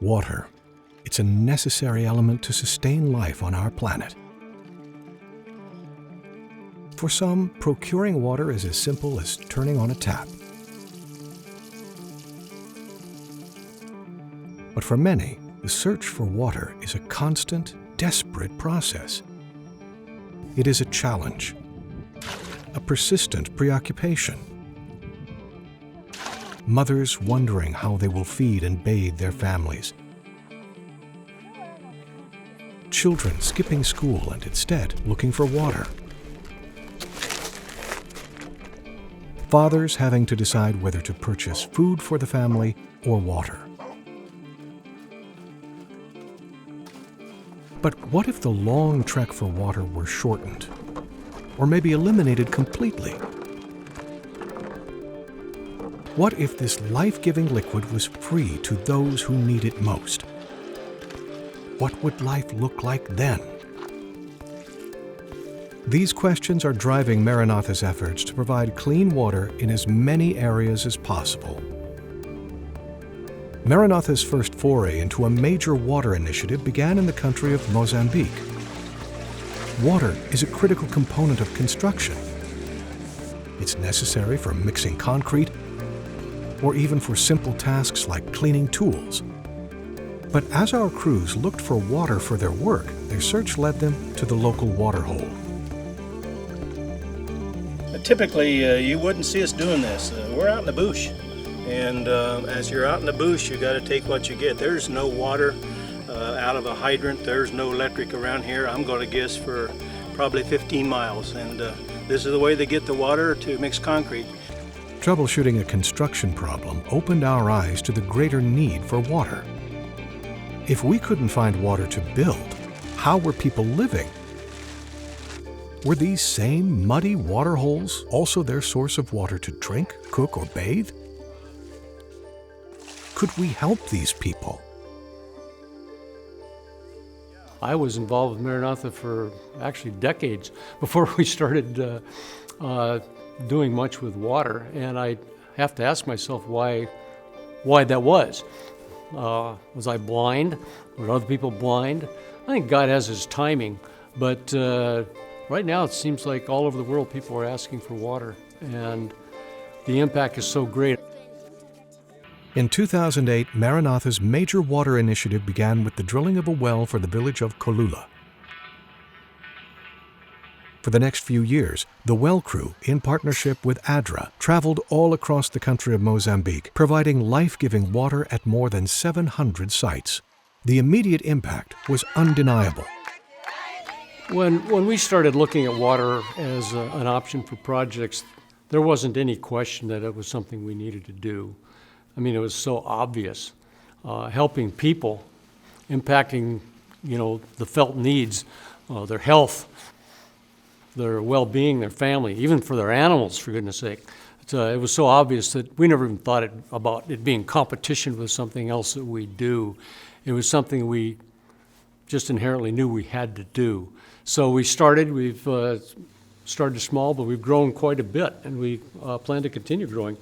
Water. It's a necessary element to sustain life on our planet. For some, procuring water is as simple as turning on a tap. But for many, the search for water is a constant, desperate process. It is a challenge, a persistent preoccupation. Mothers wondering how they will feed and bathe their families. Children skipping school and instead looking for water. Fathers having to decide whether to purchase food for the family or water. But what if the long trek for water were shortened, or maybe eliminated completely? What if this life-giving liquid was free to those who need it most? What would life look like then? These questions are driving Maranatha's efforts to provide clean water in as many areas as possible. Maranatha's first foray into a major water initiative began in the country of Mozambique. Water is a critical component of construction. It's necessary for mixing concrete or even for simple tasks like cleaning tools. But as our crews looked for water for their work, their search led them to the local water hole. Typically, you wouldn't see us doing this. We're out in the bush, and as you're out in the bush, you got to take what you get. There's no water out of a hydrant. There's no electric around here. I'm going to guess for probably 15 miles, and this is the way they get the water to mix concrete. Troubleshooting a construction problem opened our eyes to the greater need for water. If we couldn't find water to build, how were people living? Were these same muddy water holes also their source of water to drink, cook, or bathe? Could we help these people? I was involved with Maranatha for actually decades before we started doing much with water, and I have to ask myself why that was. Was I blind? Were other people blind? I think God has His timing, but right now it seems like all over the world people are asking for water, and the impact is so great. In 2008, Maranatha's major water initiative began with the drilling of a well for the village of Kolula. For the next few years, the well crew, in partnership with ADRA, traveled all across the country of Mozambique, providing life-giving water at more than 700 sites. The immediate impact was undeniable. When we started looking at water as an option for projects, there wasn't any question that it was something we needed to do. I mean, it was so obvious. Helping people, impacting, the felt needs, their health, their well-being, their family, even for their animals, for goodness sake. It was so obvious that we never even thought about it being competition with something else that we do. It was something we just inherently knew we had to do. So we've started small, but we've grown quite a bit, and we plan to continue growing.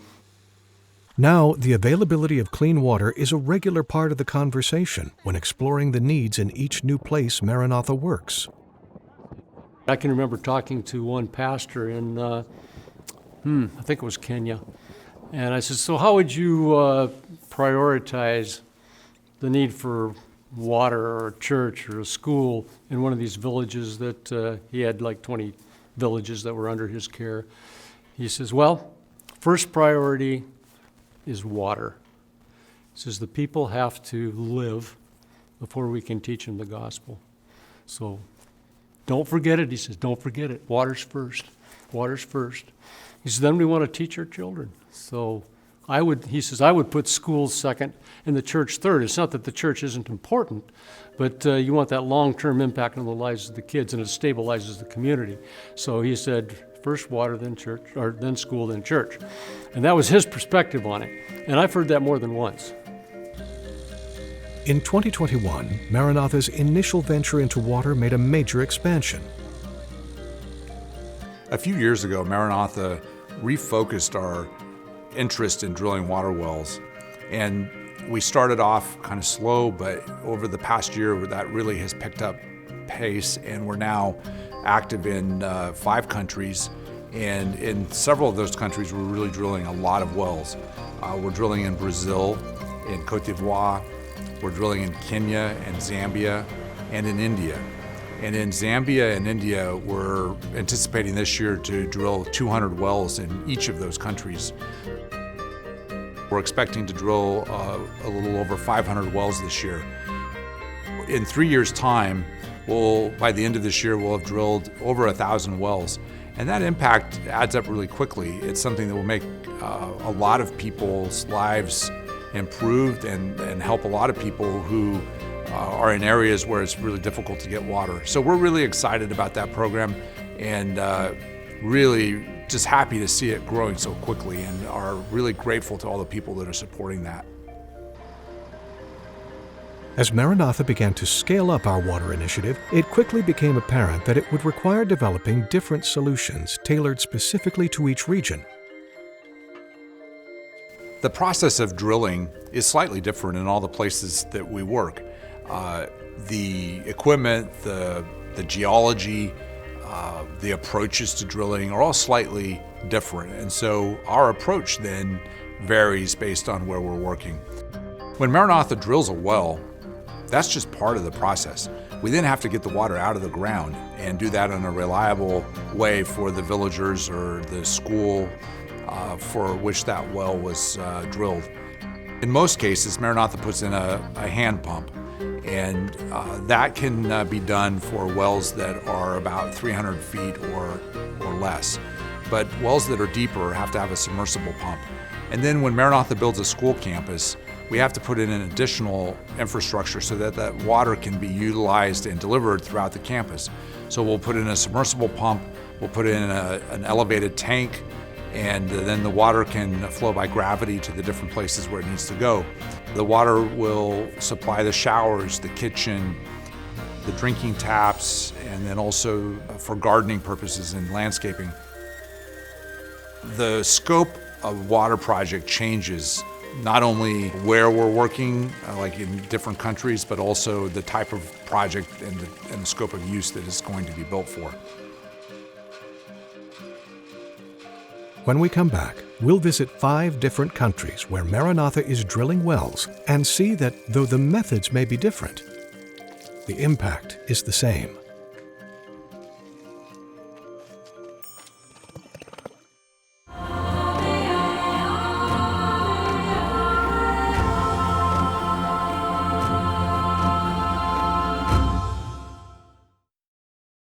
Now, the availability of clean water is a regular part of the conversation when exploring the needs in each new place Maranatha works. I can remember talking to one pastor in, I think it was Kenya, and I said, so how would you prioritize the need for water or a church or a school in one of these villages that he had like 20 villages that were under his care? He says, well, first priority is water. He says the people have to live before we can teach them the gospel. So don't forget it. He says, don't forget it. Water's first. Water's first. He says, then we want to teach our children. So I would put schools second and the church third. It's not that the church isn't important, but you want that long-term impact on the lives of the kids, and it stabilizes the community. So he said, first water, then church, or then school, then church. And that was his perspective on it. And I've heard that more than once. In 2021, Maranatha's initial venture into water made a major expansion. A few years ago, Maranatha refocused our interest in drilling water wells, and We started off kind of slow, but over the past year, that really has picked up pace, and we're now active in 5 countries. And in several of those countries, we're really drilling a lot of wells. We're drilling in Brazil, in Cote d'Ivoire, we're drilling in Kenya and Zambia, and in India. And in Zambia and India, we're anticipating this year to drill 200 wells in each of those countries. We're expecting to drill a little over 500 wells this year. In 3 years' time, by the end of this year, we'll have drilled over 1,000 wells. And that impact adds up really quickly. It's something that will make a lot of people's lives improved and help a lot of people who are in areas where it's really difficult to get water. So we're really excited about that program and really just happy to see it growing so quickly, and are really grateful to all the people that are supporting that. As Maranatha began to scale up our water initiative, it quickly became apparent that it would require developing different solutions tailored specifically to each region. The process of drilling is slightly different in all the places that we work. The equipment, the geology, the approaches to drilling are all slightly different, and so our approach then varies based on where we're working. When Maranatha drills a well, that's just part of the process. We then have to get the water out of the ground and do that in a reliable way for the villagers or the school for which that well was drilled. In most cases, Maranatha puts in a hand pump, and that can be done for wells that are about 300 feet or less. But wells that are deeper have to have a submersible pump. And then when Maranatha builds a school campus, we have to put in an additional infrastructure so that that water can be utilized and delivered throughout the campus. So we'll put in a submersible pump, we'll put in an elevated tank, and then the water can flow by gravity to the different places where it needs to go. The water will supply the showers, the kitchen, the drinking taps, and then also for gardening purposes and landscaping. The scope of water project changes not only where we're working, like in different countries, but also the type of project and the scope of use that it's going to be built for. When we come back, we'll visit 5 different countries where Maranatha is drilling wells and see that though the methods may be different, the impact is the same.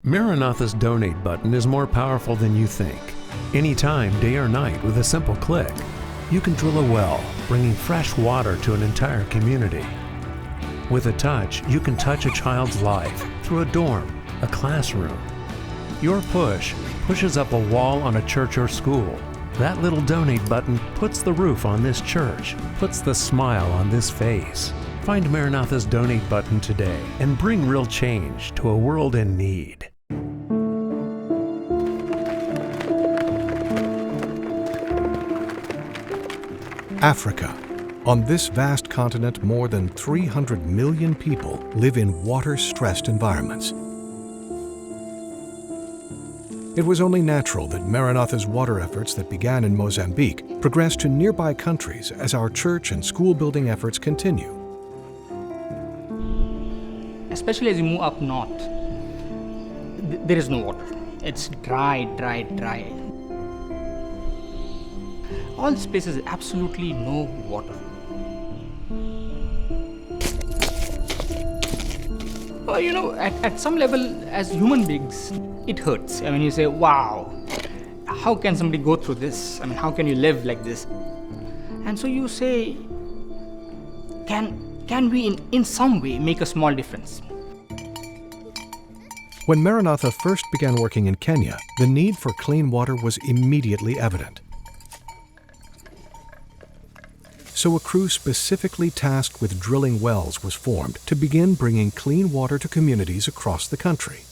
Maranatha's donate button is more powerful than you think. Anytime, day or night, with a simple click, you can drill a well, bringing fresh water to an entire community. With a touch, you can touch a child's life through a dorm, a classroom. Your push pushes up a wall on a church or school. That little donate button puts the roof on this church, puts the smile on this face. Find Maranatha's donate button today and bring real change to a world in need. Africa. On this vast continent, more than 300 million people live in water-stressed environments. It was only natural that Maranatha's water efforts that began in Mozambique progressed to nearby countries as our church and school building efforts continue. Especially as you move up north, there is no water. It's dry, dry, dry. All this place is absolutely no water. Well, you know, at some level, as human beings, it hurts. I mean, you say, wow, how can somebody go through this? I mean, how can you live like this? And so you say, can we in some way make a small difference? When Maranatha first began working in Kenya, the need for clean water was immediately evident. So a crew specifically tasked with drilling wells was formed to begin bringing clean water to communities across the country.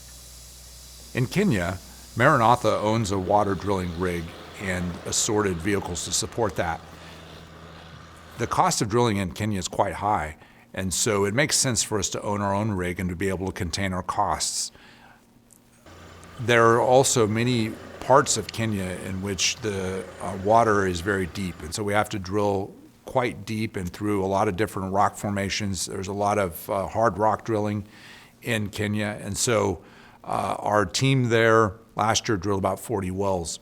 In Kenya, Maranatha owns a water drilling rig and assorted vehicles to support that. The cost of drilling in Kenya is quite high, and so it makes sense for us to own our own rig and to be able to contain our costs. There are also many parts of Kenya in which the water is very deep, and so we have to drill quite deep and through a lot of different rock formations. There's a lot of hard rock drilling in Kenya, and so our team there last year drilled about 40 wells.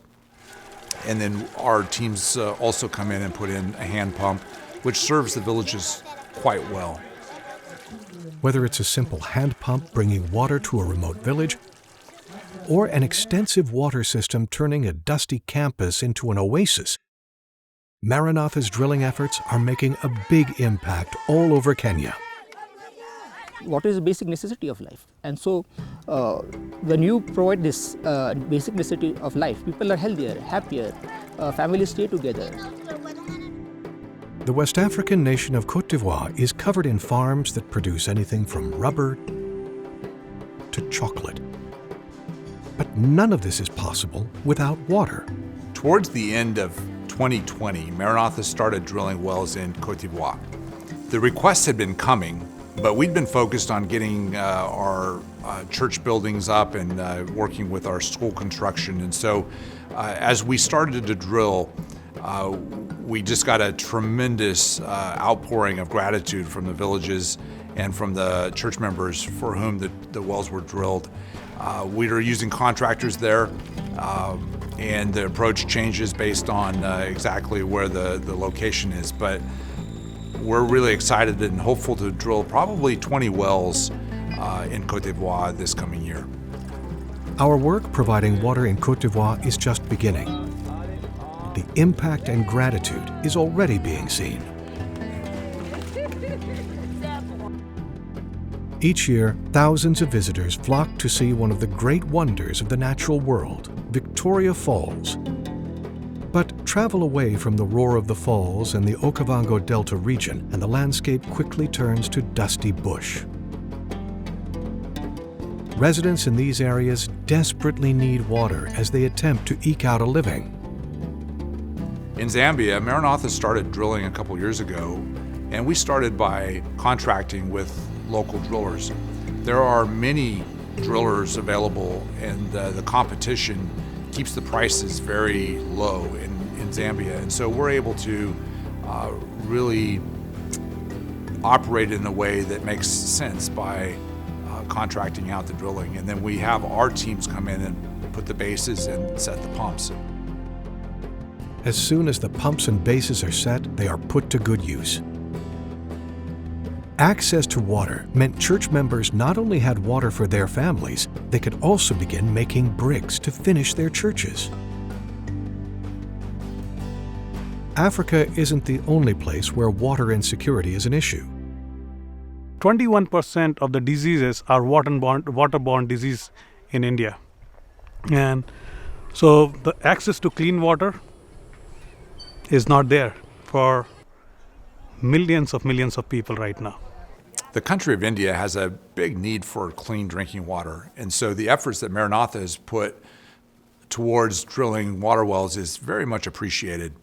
And then our teams also come in and put in a hand pump, which serves the villages quite well. Whether it's a simple hand pump bringing water to a remote village, or an extensive water system turning a dusty campus into an oasis, Maranatha's drilling efforts are making a big impact all over Kenya. Water is a basic necessity of life, and so when you provide this basic necessity of life, people are healthier, happier, families stay together. The West African nation of Côte d'Ivoire is covered in farms that produce anything from rubber to chocolate. But none of this is possible without water. Towards the end of 2020, Maranatha started drilling wells in Côte d'Ivoire. The requests had been coming, but we'd been focused on getting our church buildings up and working with our school construction. And so as we started to drill, we just got a tremendous outpouring of gratitude from the villages and from the church members for whom the wells were drilled. We are using contractors there, and the approach changes based on exactly where the location is. But we're really excited and hopeful to drill probably 20 wells in Côte d'Ivoire this coming year. Our work providing water in Côte d'Ivoire is just beginning. The impact and gratitude is already being seen. Each year, thousands of visitors flock to see one of the great wonders of the natural world, Victoria Falls. But travel away from the roar of the falls and the Okavango Delta region, and the landscape quickly turns to dusty bush. Residents in these areas desperately need water as they attempt to eke out a living. In Zambia, Maranatha started drilling a couple years ago, and we started by contracting with local drillers. There are many drillers available, and the competition keeps the prices very low in Zambia. And so we're able to really operate in a way that makes sense by contracting out the drilling. And then we have our teams come in and put the bases and set the pumps. As soon as the pumps and bases are set, they are put to good use. Access to water meant church members not only had water for their families, they could also begin making bricks to finish their churches. Africa isn't the only place where water insecurity is an issue. 21% of the diseases are waterborne disease in India. And so the access to clean water is not there for millions of people right now. The country of India has a big need for clean drinking water, and so the efforts that Maranatha has put towards drilling water wells is very much appreciated.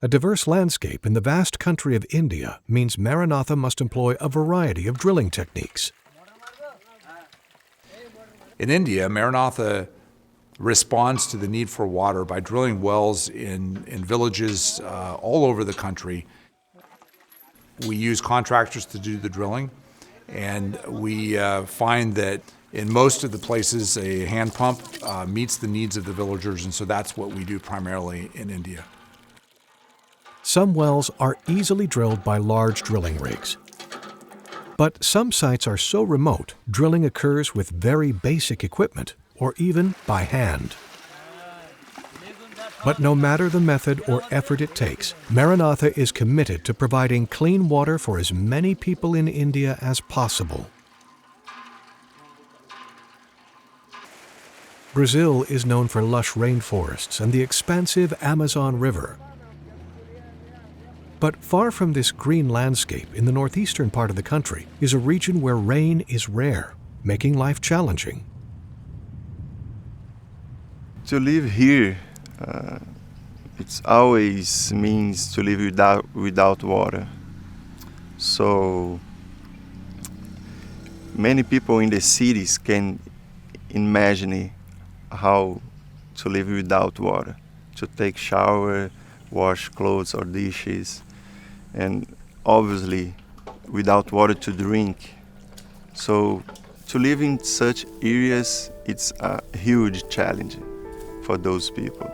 A diverse landscape in the vast country of India means Maranatha must employ a variety of drilling techniques. In India, Maranatha responds to the need for water by drilling wells in villages all over the country. We use contractors to do the drilling, and we find that in most of the places a hand pump meets the needs of the villagers, and so that's what we do primarily in India. Some wells are easily drilled by large drilling rigs. But some sites are so remote, drilling occurs with very basic equipment, or even by hand. But no matter the method or effort it takes, Maranatha is committed to providing clean water for as many people in India as possible. Brazil is known for lush rainforests and the expansive Amazon River. But far from this green landscape in the northeastern part of the country is a region where rain is rare, making life challenging. To live here It's always means to live without water. So many people in the cities can imagine how to live without water, to take shower, wash clothes or dishes, and obviously without water to drink. So to live in such areas, it's a huge challenge for those people.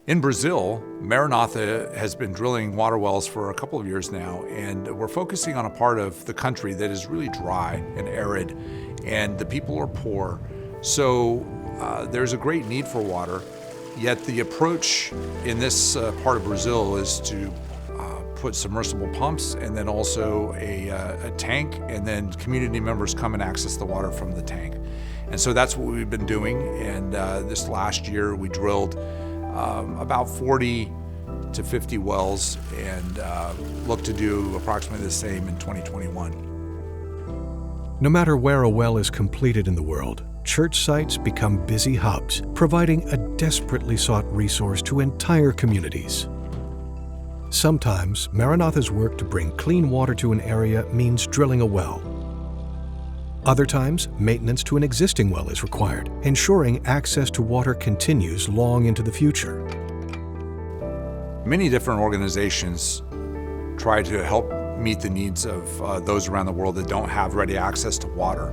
In Brazil, Maranatha has been drilling water wells for a couple of years now, and we're focusing on a part of the country that is really dry and arid, and the people are poor. So there's a great need for water, yet the approach in this part of Brazil is to put submersible pumps and then also a tank, and then community members come and access the water from the tank. And so that's what we've been doing, and this last year we drilled about 40 to 50 wells and look to do approximately the same in 2021. No matter where a well is completed in the world, church sites become busy hubs, providing a desperately sought resource to entire communities. Sometimes, Maranatha's work to bring clean water to an area means drilling a well. Other times, maintenance to an existing well is required, ensuring access to water continues long into the future. Many different organizations try to help meet the needs of those around the world that don't have ready access to water.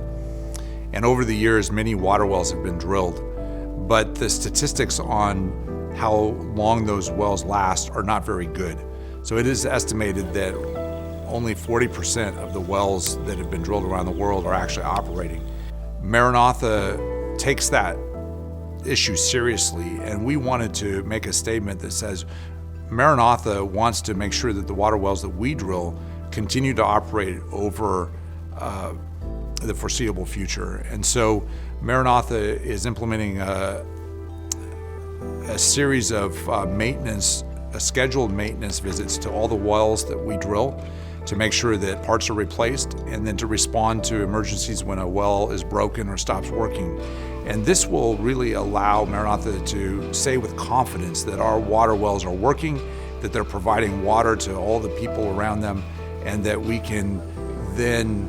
And over the years, many water wells have been drilled, but the statistics on how long those wells last are not very good. So it is estimated that only 40% of the wells that have been drilled around the world are actually operating. Maranatha takes that issue seriously, and we wanted to make a statement that says Maranatha wants to make sure that the water wells that we drill continue to operate over the foreseeable future. And so Maranatha is implementing a series of scheduled maintenance visits to all the wells that we drill to make sure that parts are replaced, and then to respond to emergencies when a well is broken or stops working. And this will really allow Maranatha to say with confidence that our water wells are working, that they're providing water to all the people around them, and that we can then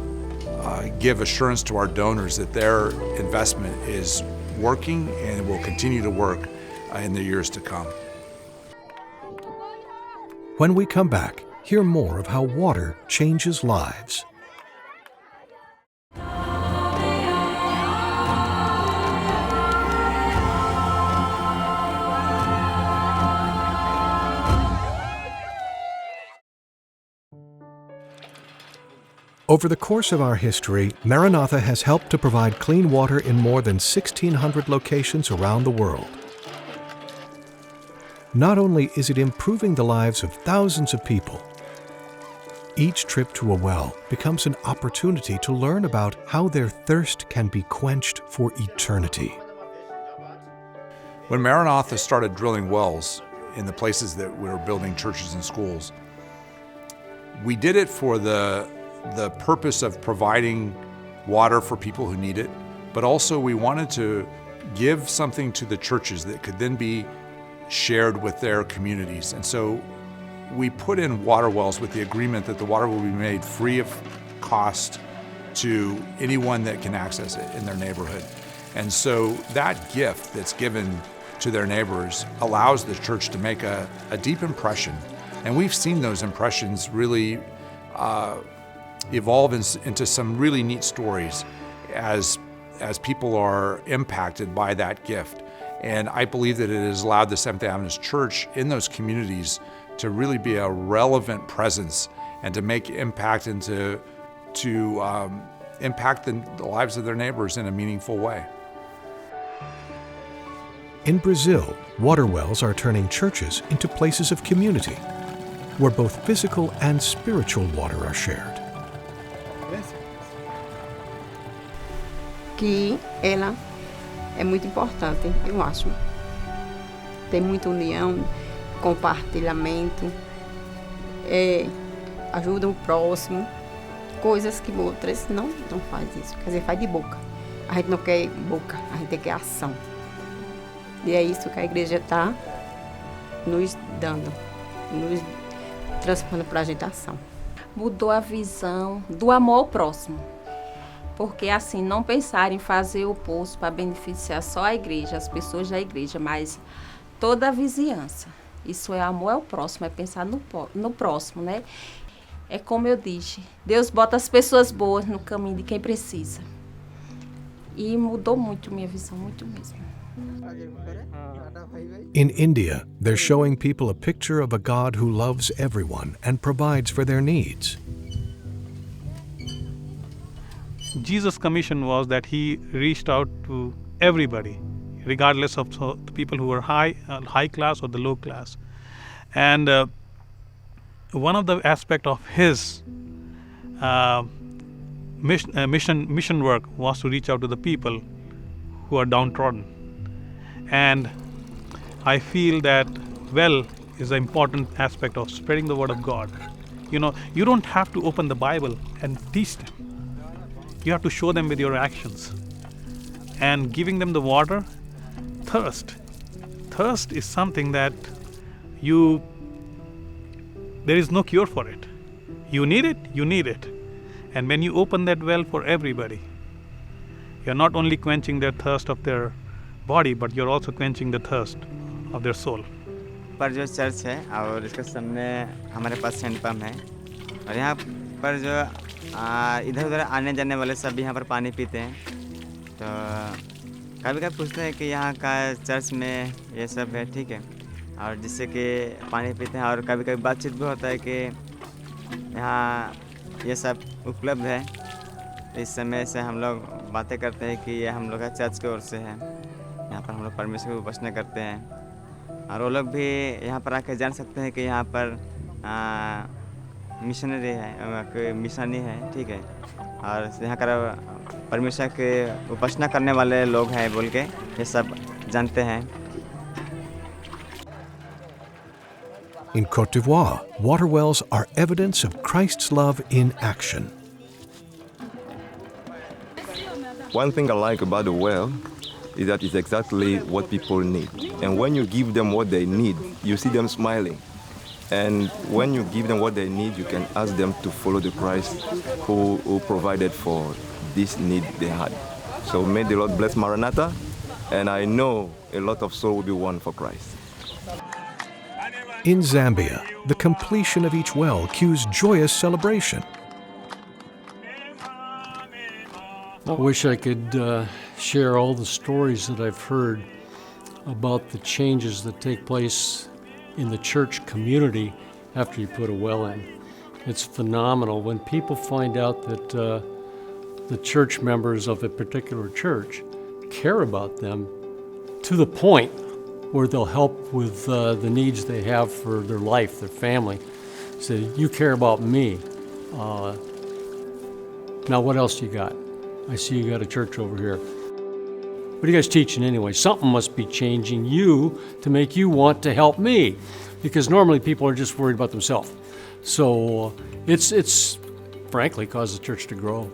give assurance to our donors that their investment is working and will continue to work in the years to come. When we come back, hear more of how water changes lives. Over the course of our history, Maranatha has helped to provide clean water in more than 1,600 locations around the world. Not only is it improving the lives of thousands of people, each trip to a well becomes an opportunity to learn about how their thirst can be quenched for eternity. When Maranatha started drilling wells in the places that we were building churches and schools, we did it for the purpose of providing water for people who need it, but also we wanted to give something to the churches that could then be shared with their communities. And so we put in water wells with the agreement that the water will be made free of cost to anyone that can access it in their neighborhood. And so that gift that's given to their neighbors allows the church to make a deep impression. And we've seen those impressions really evolve into some really neat stories as people are impacted by that gift. And I believe that it has allowed the Seventh-day Adventist Church in those communities to really be a relevant presence and to make impact and to impact the lives of their neighbors in a meaningful way. In Brazil, water wells are turning churches into places of community, where both physical and spiritual water are shared. Que ela é muito importante, eu acho. Tem muita união, compartilhamento, ajuda o próximo, coisas que outras não faz isso. Quer dizer, faz de boca. A gente não quer boca, a gente quer ação. E é isso que a igreja está nos dando, nos transformando para a gente ação. Mudou a visão do amor ao próximo. Porque assim, não pensar em fazer o poço para beneficiar só a igreja, as pessoas da igreja, mas toda a vizinhança. Isso é amor ao próximo, é pensar no próximo, né? É como eu disse, Deus bota as pessoas boas no caminho de quem precisa. E mudou muito minha visão, muito mesmo. In India, they're showing people a picture of a God who loves everyone and provides for their needs. Jesus' commission was that he reached out to everybody, regardless of the people who were high class or the low class. And one of the aspects of his mission work was to reach out to the people who are downtrodden. And I feel that well is an important aspect of spreading the word of God. You know, you don't have to open the Bible and teach them. You have to show them with your actions. And giving them the water, thirst is something that there is no cure for it. You need it. And when you open that well for everybody, you're not only quenching their thirst of their body, but you're also quenching the thirst of their soul. पर जो church है और इसके सामने हमारे पास handpump है और यहाँ पर जो इधर उधर आने जाने वाले सब यहाँ पर पानी पीते हैं। तो कभी कभी पूछते हैं कि यहाँ का चर्च में ये सब है, ठीक है, और जिससे कि पानी पीते हैं। और कभी कभी बातचीत भी होता है कि यहाँ ये सब उपलब्ध है। इस समय से हम लोग बातें करते हैं कि ये हम लोग का चर्च की ओर से है। यहाँ पर हम लोग परमेश्वर की उपासना करते हैं और वो लोग भी यहाँ पर आके जान सकते हैं कि यहाँ पर मिशनरी है, कोई मिशनी है, ठीक है, और यहाँ का परमेश्वर के उपासना करने वाले लोग हैं बोल के ये सब जानते हैं। In Côte d'Ivoire, water wells are evidence of Christ's love in action. One thing I like about the well is that it's exactly what people need. And when you give them what they need, you see them smiling. And when you give them what they need, you can ask them to follow the Christ who provided for this need they had. So may the Lord bless Maranatha, and I know a lot of souls will be won for Christ. In Zambia, the completion of each well cues joyous celebration. I wish I could share all the stories that I've heard about the changes that take place in the church community after you put a well in. It's phenomenal when people find out that the church members of a particular church care about them to the point where they'll help with the needs they have for their life, their family. Say, you care about me. Now what else you got? I see you got a church over here. What are you guys teaching anyway? Something must be changing you to make you want to help me, because normally people are just worried about themselves. So it's frankly caused the church to grow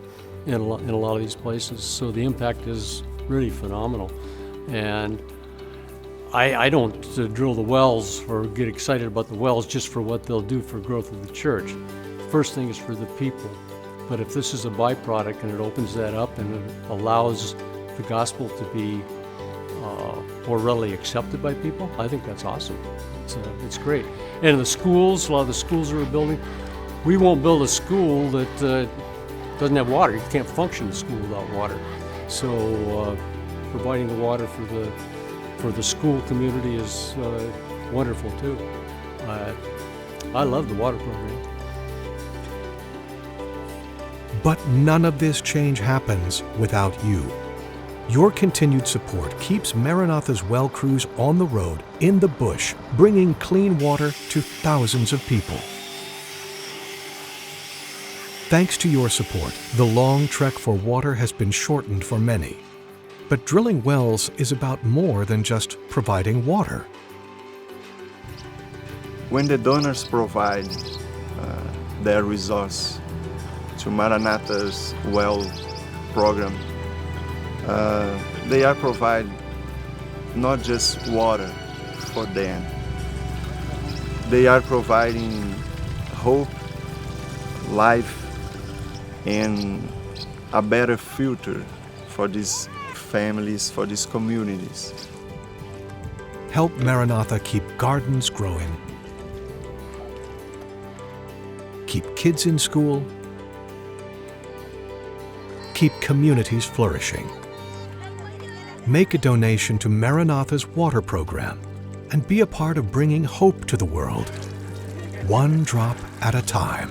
in a lot of these places. So the impact is really phenomenal. And I don't drill the wells or get excited about the wells just for what they'll do for growth of the church. First thing is for the people. But if this is a byproduct and it opens that up and it allows the gospel to be more readily accepted by people, I think that's awesome. It's great. And in the schools, a lot of the schools that we're building, we won't build a school that doesn't have water. You can't function in a school without water. So providing the water for the school community is wonderful too. I love the water program. But none of this change happens without you. Your continued support keeps Maranatha's well crews on the road, in the bush, bringing clean water to thousands of people. Thanks to your support, the long trek for water has been shortened for many. But drilling wells is about more than just providing water. When the donors provide their resource to Maranatha's well program, they are providing not just water for them, they are providing hope, life, and a better future for these families, for these communities. Help Maranatha keep gardens growing, keep kids in school, keep communities flourishing. Make a donation to Maranatha's water program and be a part of bringing hope to the world, one drop at a time.